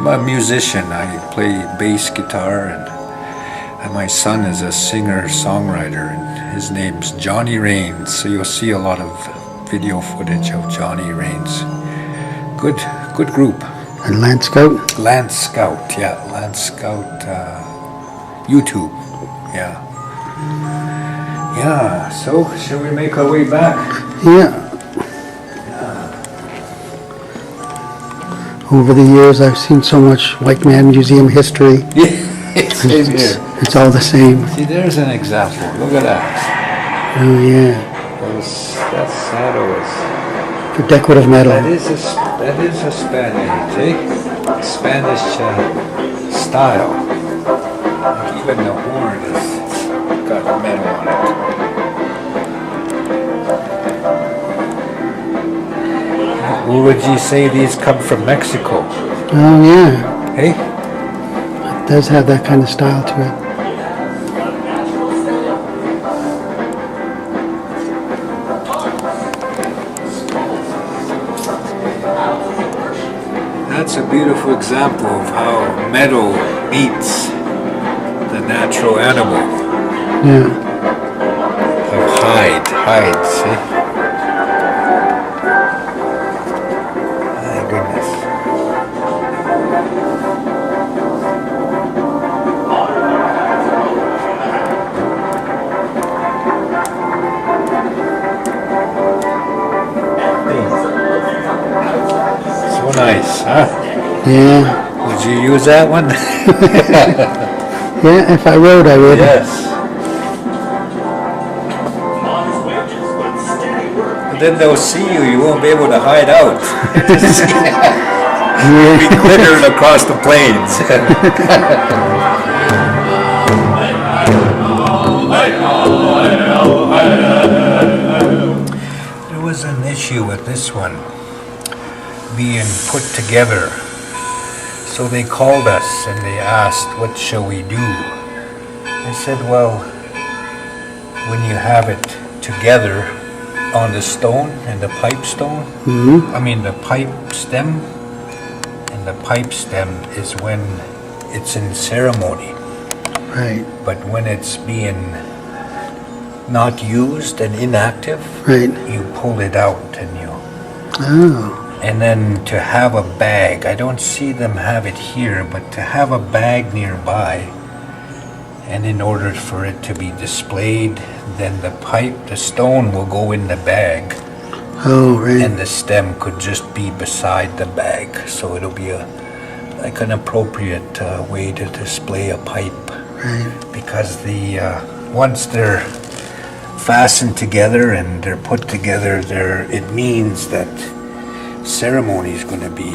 a musician. I play bass guitar, and my son is a singer-songwriter, and his name's Johnny Rains. So you'll see a lot of video footage of Johnny Rains. Good group. And Lance Scout? Lance Scout, yeah. Lance Scout, YouTube, yeah. Yeah, so shall we make our way back? Yeah. Over the years, I've seen so much White Man Museum history. Yeah, it's all the same. See, there's an example. Look at that. Oh, yeah. That's saddles. For decorative metal. That is a Spanish, eh? Spanish style. Like even the horn has got metal on it. Or would you say these come from Mexico? Oh, yeah. Hey? It does have that kind of style to it. That's a beautiful example of how metal meets the natural animal. Yeah. Of hide, see? My goodness. So nice, huh? Yeah. Would you use that one? Yeah, if I rode, I would. Yes. But then they'll see you, you won't be able to hide out. You'll be glittered across the plains. There was an issue with this one being put together. So they called us and they asked, what shall we do? I said, well, when you have it together on the stone and the pipe stone, I mean the pipe stem, and the pipe stem is when it's in ceremony. Right. But when it's being not used and inactive, Right. you pull it out and you... Oh. And then to have a bag, I don't see them have it here, but to have a bag nearby, and in order for it to be displayed, then the stone will go in the bag, Oh, right. and the stem could just be beside the bag. So it'll be like an appropriate way to display a pipe. Right. Because once they're fastened together and they're put together, it means that ceremony is going to be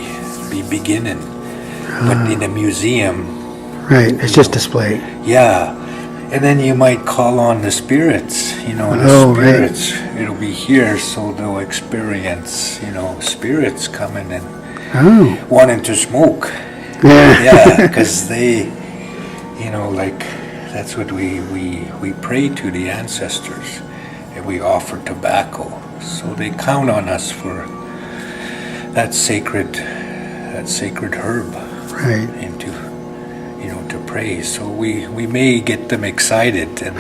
beginning. But in a museum, Right. It's just display. yeah, and then you might call on the spirits, and the Oh, right. spirits, it'll be here, so they'll experience, spirits coming and Oh. wanting to smoke. Yeah. Yeah, because they, like, that's what we pray to the ancestors, and we offer tobacco. So they count on us for that sacred herb, Right. and to pray. So we may get them excited, and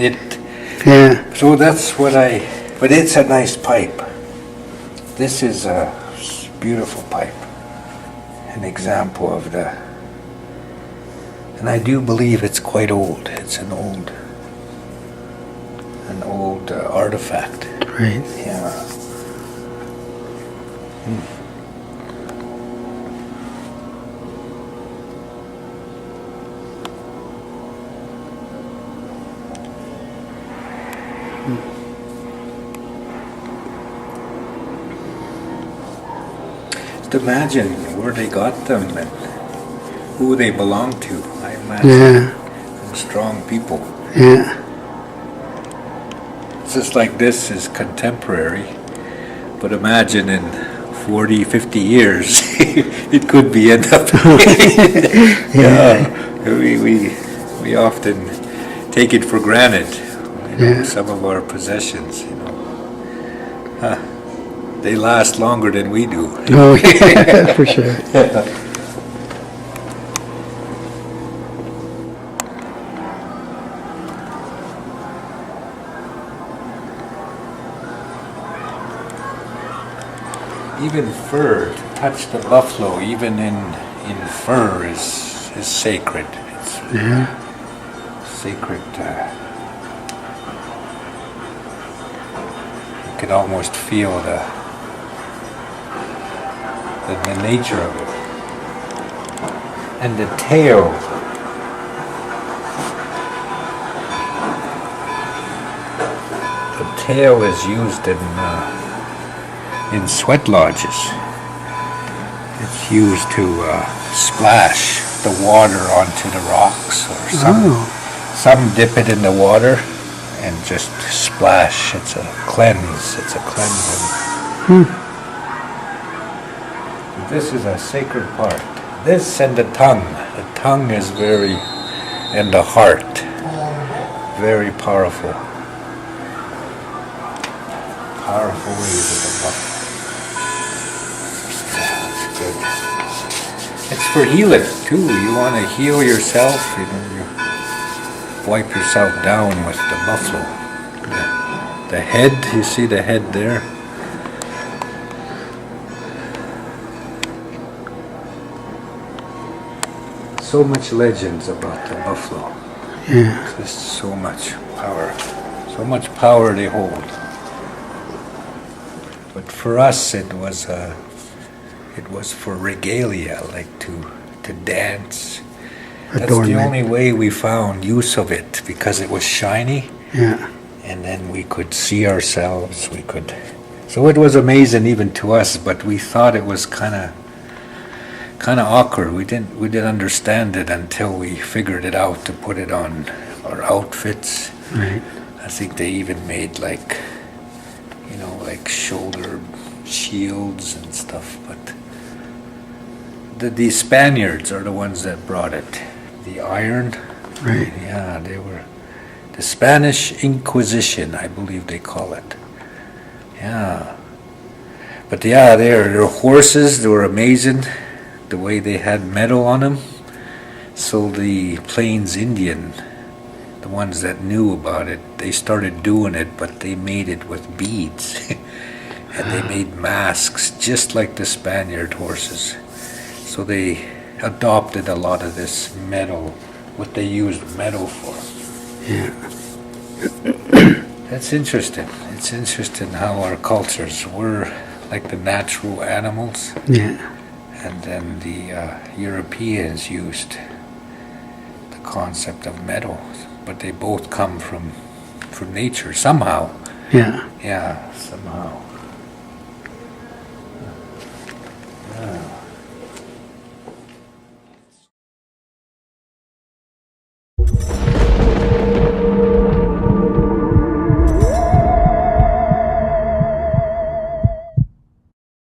it. Yeah. So that's but it's a nice pipe. This is a beautiful pipe, an example of and I do believe it's quite old. It's an old artifact. Right. Yeah. Just imagine where they got them and who they belong to. I imagine Yeah. strong people. Yeah. It's just like this is contemporary, but imagine in 40, 50 years, it could be end up. Yeah. We often take it for granted, Yeah. some of our possessions, They last longer than we do. Oh, yeah, for sure. even fur, to touch the buffalo, even in fur, is sacred. It's Yeah. sacred. You can almost feel the nature of it. And the tail. The tail is used in sweat lodges. It's used to splash the water onto the rocks, or some dip it in the water and just splash. It's a cleanse. It's a cleansing. This is a sacred part. This and the tongue. The tongue is very, and the heart, very powerful. Powerful ways of the buffalo. Yeah, it's good. It's for healing too. You want to heal yourself, you wipe yourself down with the buffalo. The head, you see the head there? So much legends about the buffalo. Yeah. Just so much power. So much power they hold. But for us, it was for regalia, like to dance. That's the Adornment. only way we found use of it, because it was shiny. Yeah. And then we could see ourselves. So it was amazing even to us. But we thought it was kind of awkward. We didn't understand it until we figured it out to put it on our outfits. Right. I think they even made like shoulder shields and stuff. But the Spaniards are the ones that brought it. The iron. Right. Yeah, they were the Spanish Inquisition, I believe they call it. Yeah. But yeah, their horses, they were amazing. The way they had metal on them. So the Plains Indian, the ones that knew about it, they started doing it, but they made it with beads. And they made masks just like the Spaniard horses. So they adopted a lot of this metal, what they used metal for. Yeah. That's interesting. It's interesting how our cultures were like the natural animals. Yeah. And then the Europeans used the concept of metal, but they both come from nature somehow. Yeah. Yeah, somehow.